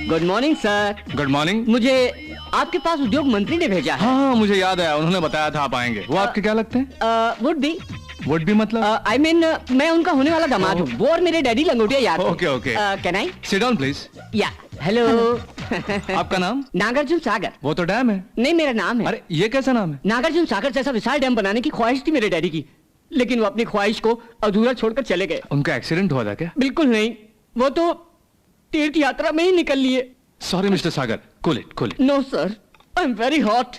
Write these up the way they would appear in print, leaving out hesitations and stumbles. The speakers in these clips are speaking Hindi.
Good morning sir. Good morning. मुझे आपके पास उद्योग मंत्री ने भेजा है। हाँ, मुझे याद है, उन्होंने बताया था आप आएंगे। वो आपके क्या लगते हैं? वुड भी मतलब? I mean, मैं उनका होने वाला दामाद हूँ। वो और मेरे डैडी लंगोटिया यार। Okay okay. Can I sit down please. या हेलो। आपका नाम? नागार्जुन सागर। वो तो डैम है। नहीं, मेरा नाम है। अरे ये कैसा नाम है? नागार्जुन सागर जैसा विशाल डैम बनाने की ख्वाहिश थी मेरे डैडी की, लेकिन वो अपनी ख्वाहिश को अधूरा छोड़कर चले गए। उनका एक्सीडेंट हुआ था क्या? बिल्कुल नहीं, वो तो तीर्थ यात्रा में ही निकल लिए। Sorry mister Sagar, cool it cool it. No sir, I am very hot.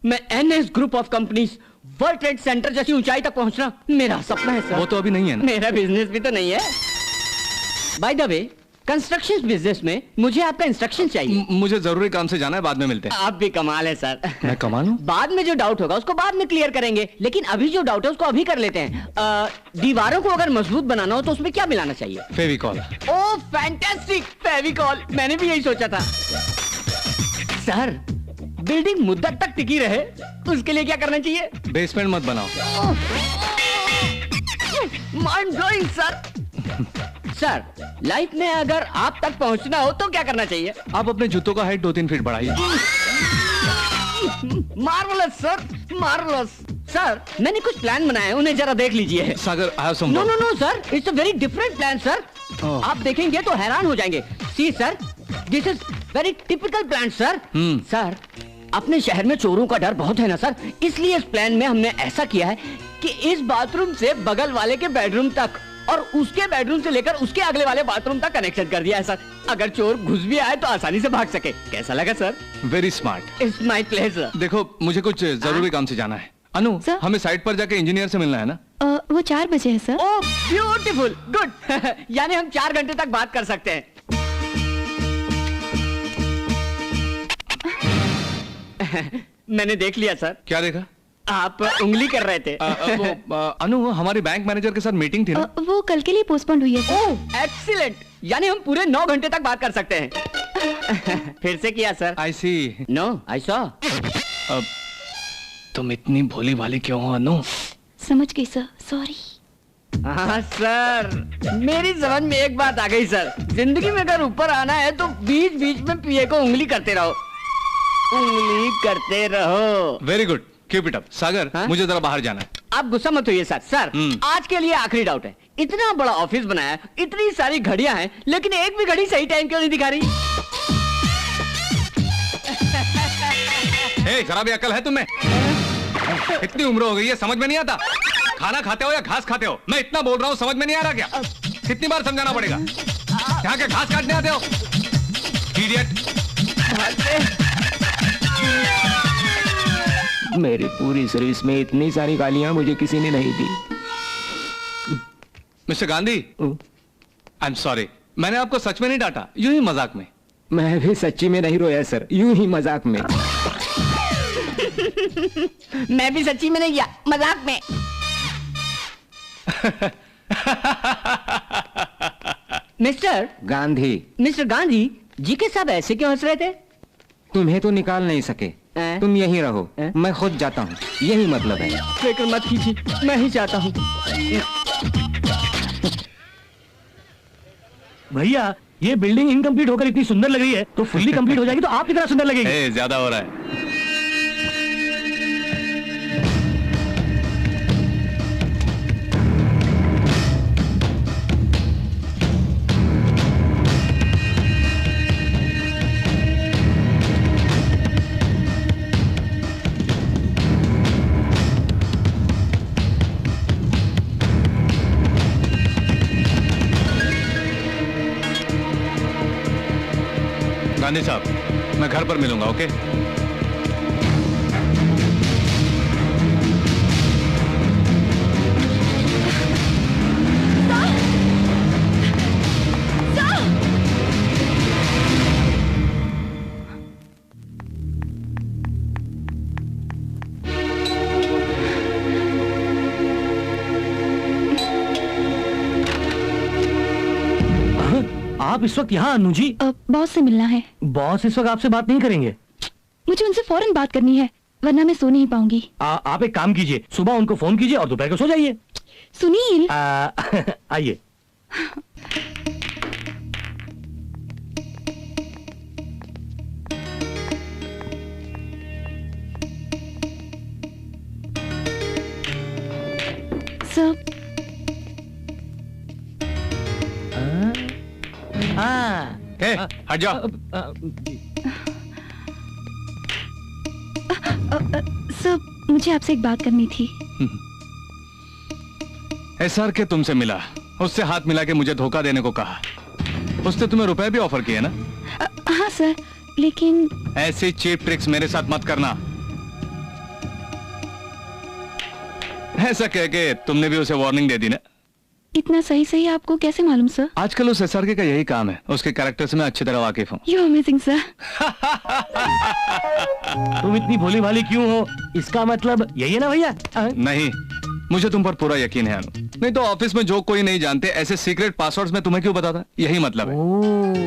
मैं NS group of companies World Trade Center जैसी ऊंचाई तक पहुंचना मेरा सपना है सर। वो तो अभी नहीं है ना। मेरा बिजनेस भी तो नहीं है। By the way, construction business में मुझे आपका इंस्ट्रक्शन चाहिए। मुझे जरूरी काम से जाना है, बाद में मिलते हैं। आप भी कमाल है सर। मैं कमाल हूँ? बाद में जो डाउट होगा उसको बाद में क्लियर करेंगे, लेकिन अभी जो डाउट है उसको अभी कर लेते हैं। दीवारों को अगर मजबूत बनाना हो तो उसमें क्या मिलाना चाहिए? फेविकॉल। Oh fantastic, Fevicol. मैंने भी यही सोचा था। सर, बिल्डिंग मुद्दत तक टिकी रहे उसके लिए क्या करना चाहिए? बेसमेंट मत बनाओ। Mind blowing sir. Sir, life में अगर आप तक पहुंचना हो तो क्या करना चाहिए? आप अपने जूतों का हाइट 2-3 फीट बढ़ाइए। Marvellous sir, marvellous. सर, मैंने कुछ प्लान बनाए हैं, उन्हें जरा देख लीजिए। Sagar, I have some no work. No no sir, it's a very different plan sir. आप देखेंगे तो हैरान हो जाएंगे। See sir, this is very typical plan sir. Sir, अपने शहर में चोरों का डर बहुत है ना सर, इसलिए इस प्लान में हमने ऐसा किया है कि इस बाथरूम से बगल वाले के बेडरूम तक और उसके बेडरूम से लेकर उसके अगले वाले बाथरूम तक कनेक्शन कर दिया है सर। अगर चोर घुस भी आए तो आसानी से भाग सके। कैसा लगा sir? Very smart. It's my pleasure. देखो, मुझे कुछ जरूरी काम से जाना है। अनु, हमें साइट पर जाके इंजीनियर से मिलना है ना? वो 4 बजे है सर। Oh beautiful, good. यानी हम 4 घंटे तक बात कर सकते हैं। मैंने देख लिया सर। क्या देखा? आप उंगली कर रहे थे। अनु, हमारी बैंक मैनेजर के साथ मीटिंग थी ना? वो कल के लिए पोस्टपोन हुई है सर। ओह एक्सीलेंट, यानी हम पूरे 9 घंटे तक बात कर सकते हैं। फिर से किया sir. I see. No, I saw. तुम इतनी भोली भाली क्यों हो अनु? समझ गई सर, सॉरी। हाँ सर, मेरी समझ में एक बात आ गई सर। जिंदगी में अगर ऊपर आना है तो बीच बीच में पिए को उंगली करते रहो, उंगली करते रहो। Very good, keep it up. Sagar, मुझे जरा बाहर जाना है। आप गुस्सा मत होइए सर। सर, आज के लिए आखिरी डाउट है। इतना बड़ा ऑफिस बनाया, इतनी सारी घड़ियां हैं, लेकिन एक भी घड़ी सही टाइम क्यों नहीं दिखा रही? शराबी अकल है तुम्हें? इतनी उम्र हो गई है, समझ में नहीं आता? खाना खाते हो या घास खाते हो? मैं इतना बोल रहा हूँ, समझ में नहीं आ रहा क्या? कितनी बार समझाना पड़ेगा? यहाँ के घास काटने आते हो? इडियट। मेरी पूरी सर्विस में इतनी सारी गालियां मुझे किसी ने नहीं दी। Mister Gandhi, I am sorry, मैंने आपको सच में नहीं डांटा, यूं ही मजाक में। मैं भी सच्ची में नहीं रोया सर, यूं ही मजाक में। मैं भी सच्ची में नहीं किया, मजाक में। मिस्टर गांधी जी के साहब ऐसे क्यों हंस रहे थे? तुम्हें तो निकाल नहीं सके, तुम यहीं रहो, मैं खुद जाता हूँ, यही मतलब है। फिक्र मत कीजिए, मैं ही जाता हूँ। भैया, ये बिल्डिंग इनकम्प्लीट होकर इतनी सुंदर लग रही है, तो फुल्ली कंप्लीट हो जाएगी तो आप कितना सुंदर लगेगी। ज्यादा हो रहा है। गांधी साहब, मैं घर पर मिलूंगा, ओके? आप इस वक्त यहाँ अनु जी? बॉस से मिलना है। बॉस इस वक्त आपसे बात नहीं करेंगे? मुझे उनसे फौरन बात करनी है, वरना मैं सो नहीं पाऊंगी। आप एक काम कीजिए, सुबह उनको फोन कीजिए और दोपहर को सो जाइए। सुनील, आइए। सर हाँ ए, हट जाओ। सर मुझे आपसे एक बात करनी थी। एसआर के तुमसे मिला, उससे हाथ मिला के मुझे धोखा देने को कहा। उसने तुम्हें रुपए भी ऑफर किए ना? हाँ सर, लेकिन ऐसी चीप ट्रिक्स मेरे साथ मत करना। ऐसा कह के तुमने भी उसे वार्निंग दे दी ना? इतना सही सही आपको कैसे मालूम सर? आजकल उस एसआर का यही काम है, उसके कैरेक्टर से मैं अच्छी तरह वाकिफ हूँ। You amazing sir. तुम इतनी भोली भाली क्यों हो? इसका मतलब यही है ना भैया? नहीं, मुझे तुम पर पूरा यकीन है अनु। नहीं तो ऑफिस में जो कोई नहीं जानते ऐसे सीक्रेट पासवर्ड्स में तुम्हें क्यों बताता? यही मतलब है।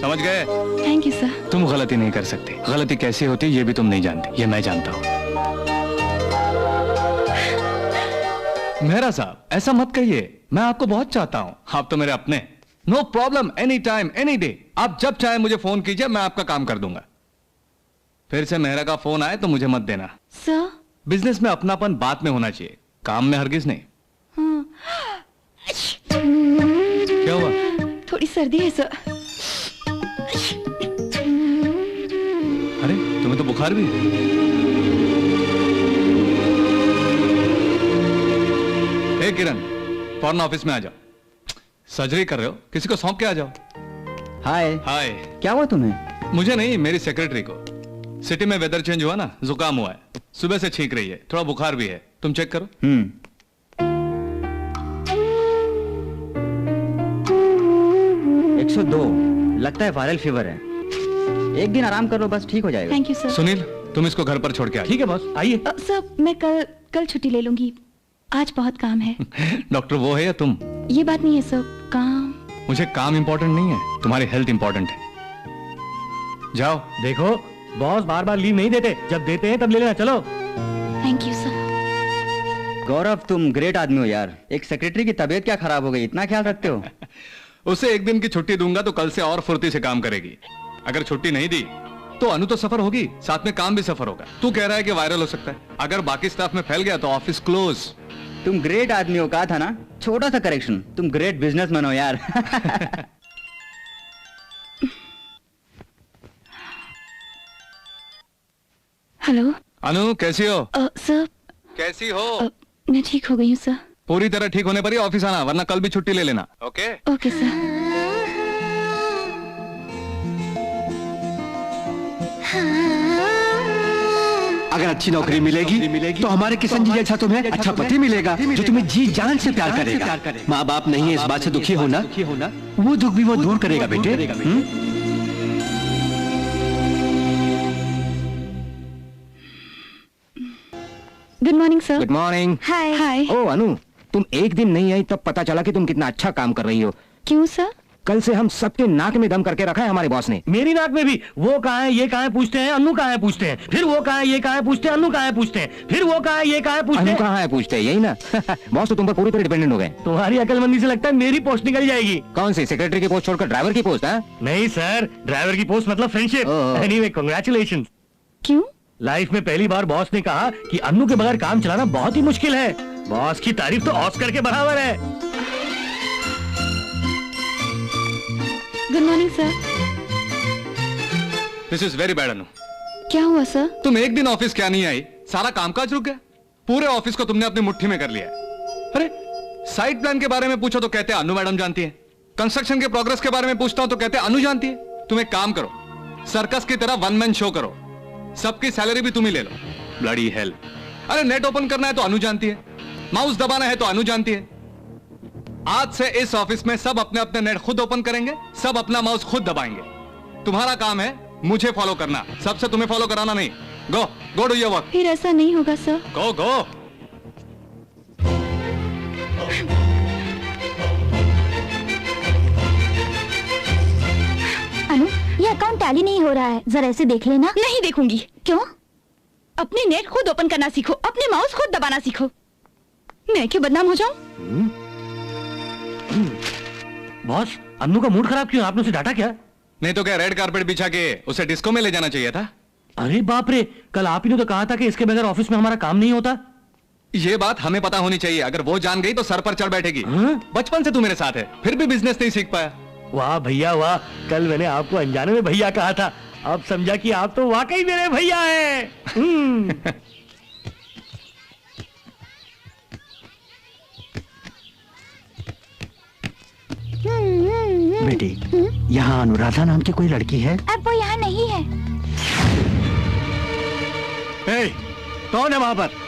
समझ गए? Thank you sir. तुम गलती नहीं कर सकती। गलती कैसी होती है ये भी तुम नहीं जानती, ये मैं जानता हूँ। मेहरा साहब ऐसा मत कहिए, मैं आपको बहुत चाहता हूँ। आप तो मेरे अपने। No problem, any time any day. आप जब चाहे मुझे फोन कीजिए, मैं आपका काम कर दूंगा। फिर से मेहरा का फोन आए तो मुझे मत देना। सर बिजनेस में अपनापन बात में होना चाहिए, काम में हरगिज नहीं। क्या हुआ? थोड़ी सर्दी है सर। अरे तुम्हें तो बुखार भी है। हे किरण, फौरन ऑफिस में आ जाओ। सर्जरी कर रहे हो, किसी को सौंप के आ जाओ। हाय। हाय। क्या हुआ तुम्हें? मुझे नहीं, मेरी सेक्रेटरी को। सिटी में वेदर चेंज हुआ ना, जुकाम हुआ है, सुबह से छींक रही है, थोड़ा बुखार भी है। तुम चेक करो। 102, लगता है वायरल फीवर है। एक दिन आराम कर लो, बस ठीक हो जाएगा। Thank you sir. सुनील, तुम इसको घर पर छोड़ के आ ठीक है बॉस, आइए। सर मैं कल छुट्टी ले लूंगी, आज बहुत काम है। डॉक्टर वो है या तुम? ये बात नहीं है सर, काम। मुझे काम इंपॉर्टेंट नहीं है, तुम्हारी हेल्थ इंपॉर्टेंट है। जाओ। देखो बॉस बार बार लीव नहीं देते, जब देते हैं तब ले लेना। चलो। Thank you sir. गौरव तुम ग्रेट आदमी हो यार। एक सेक्रेटरी की तबीयत क्या खराब हो गई, इतना ख्याल रखते हो। उसे एक दिन की छुट्टी दूंगा तो कल से और फुर्ती से काम करेगी। अगर छुट्टी नहीं दी तो अनु तो सफर होगी, साथ में काम भी सफर होगा। तू कह रहा है कि वायरल हो सकता है, अगर बाकी स्टाफ में फैल गया तो ऑफिस क्लोज। तुम ग्रेट आदमी हो, कहा था ना। छोटा सा करेक्शन, तुम ग्रेट बिजनेसमैन हो यार। हेलो अनु, कैसी हो? सर कैसी हो? मैं ठीक हो गई हूँ सर। पूरी तरह ठीक होने पर ही ऑफिस आना, वरना कल भी छुट्टी ले लेना। ओके? Okay sir. अगर अच्छी नौकरी मिलेगी तो हमारे किशन जी जैसा तुम्हें अच्छा पति मिलेगा जो तुम्हें जी जान से प्यार करेगा। माँ बाप नहीं है इस बात से दुखी होना, वो दुख भी वो दूर करेगा बेटे। Good morning sir. Good morning. Hi hi. Oh Anu, तुम एक दिन नहीं आई तब पता चला कि तुम कितना अच्छा काम कर रही हो। क्यों सर? कल से हम सबके नाक में दम करके रखा है हमारे बॉस ने। मेरी नाक में भी। वो कहाँ है, ये कहाँ है पूछते हैं, अनु कहाँ है पूछते हैं, फिर वो कहाँ है, ये कहाँ है पूछते हैं, अनु कहाँ है पूछते हैं, फिर वो कहाँ है, ये कहाँ है पूछते अनु हैं। कहाँ है पूछते हैं, यही ना। बॉस तो तुम पर पूरी तरह डिपेंडेंट हो गए। तुम्हारी अकलमंदी से लगता है मेरी पोस्ट निकल जाएगी। कौन सी? सेक्रेटरी की पोस्ट छोड़कर ड्राइवर की पोस्ट? नहीं सर, ड्राइवर की पोस्ट मतलब फ्रेंडशिप। Anyway congratulations. क्यों? लाइफ में पहली बार बॉस ने कहा कि अनु के बगैर काम चलाना बहुत ही मुश्किल है। बॉस की तारीफ तो ऑस्कर के बराबर है। Good morning sir. This is very bad Anu. क्या हुआ सर? तुम एक दिन ऑफिस क्या नहीं आई, सारा कामकाज रुक गया। पूरे ऑफिस को तुमने अपनी मुट्ठी में कर लिया। अरे साइट प्लान के बारे में पूछो तो कहते हैं अनु मैडम जानती है, कंस्ट्रक्शन के प्रोग्रेस के बारे में पूछता हूं तो कहते हैं अनु जानती है। तुम एक काम करो, सर्कस की तरह वन मैन शो करो, सबकी सैलरी भी तुम ही ले लो। Bloody hell. अरे नेट ओपन करना है तो अनु जानती है, माउस दबाना है तो अनु जानती है। आज से इस ऑफिस में सब अपने अपने नेट खुद ओपन करेंगे, सब अपना माउस खुद दबाएंगे। तुम्हारा काम है मुझे फॉलो करना, सबसे तुम्हें फॉलो कराना नहीं। गो गो डू योर वर्क। फिर ऐसा नहीं होगा सर। गो गो। अनु, ये अकाउंट टैली नहीं हो रहा है, जरा ऐसे देख लेना। नहीं देखूंगी। क्यों? अपने नेट खुद ओपन करना सीखो, अपने माउस खुद दबाना सीखो। मैं क्यों बदनाम हो जाऊं? बॉस, अनु का मूड खराब क्यों? आपने उसे डांटा क्या? नहीं तो क्या रेड कारपेट बिछा के उसे डिस्को में ले जाना चाहिए था? अरे बाप रे, कल आप ही ने तो कहा था कि इसके बगैर ऑफिस में हमारा काम नहीं होता। ये बात हमें पता होनी चाहिए, अगर वो जान गई तो सर पर चढ़ बैठेगी। बचपन से तू मेरे साथ है, फिर भी बिजनेस नहीं सीख पाया। वाह भैया वाह, कल मैंने आपको अनजाने में भैया कहा था, अब समझा कि आप तो वाकई मेरे भैया हैं। बेटी, यहाँ अनुराधा नाम की कोई लड़की है? अब वो यहाँ नहीं है। ए, कौन है वहाँ पर?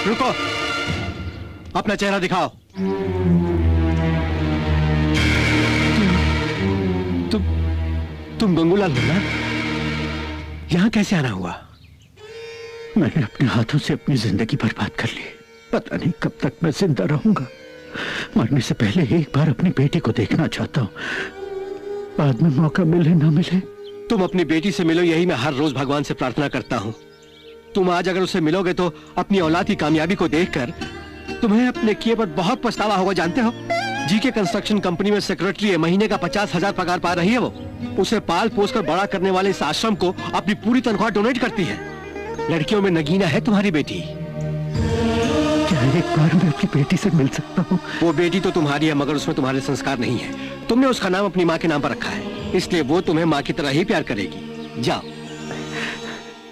रुको, अपना चेहरा दिखाओ। तुम गंगूलाल हो ना? यहाँ कैसे आना हुआ? मैंने अपने हाथों से अपनी जिंदगी बर्बाद कर ली, पता नहीं कब तक मैं जिंदा रहूंगा। मरने से पहले एक बार अपनी बेटी को देखना चाहता हूँ, बाद में मौका मिले ना मिले। तुम अपनी बेटी से मिलो, यही मैं हर रोज भगवान से प्रार्थना करता हूँ। तुम आज अगर उससे मिलोगे तो अपनी औलाद की कामयाबी को देखकर तुम्हें अपने किए पर बहुत पछतावा होगा, जानते हो? जीके कंस्ट्रक्शन कंपनी में सेक्रेटरी है, महीने का 50,000 पगार पा रही है वो। उसे पाल पोस कर बड़ा करने वाले इस आश्रम को अपनी पूरी तनख्वाह डोनेट करती है। लड़कियों में नगीना है तुम्हारी बेटी। क्या एक बार मैं अपनी बेटी से मिल सकता हूँ? वो बेटी तो तुम्हारी है, मगर उसमें तुम्हारे संस्कार नहीं है। तुमने उसका नाम अपनी माँ के नाम पर रखा है, इसलिए वो तुम्हें माँ की तरह ही प्यार करेगी। जाओ।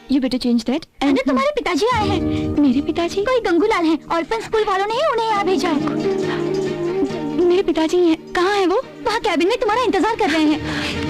You better change that. अरे तुम्हारे पिताजी आए हैं। मेरे पिताजी? कोई गंगूलाल हैं, ऑर्फन स्कूल वालों ने ही उन्हें यहाँ भेजा है। मेरे पिताजी हैं, कहाँ है वो? वहाँ कैबिन में तुम्हारा इंतजार कर रहे हैं।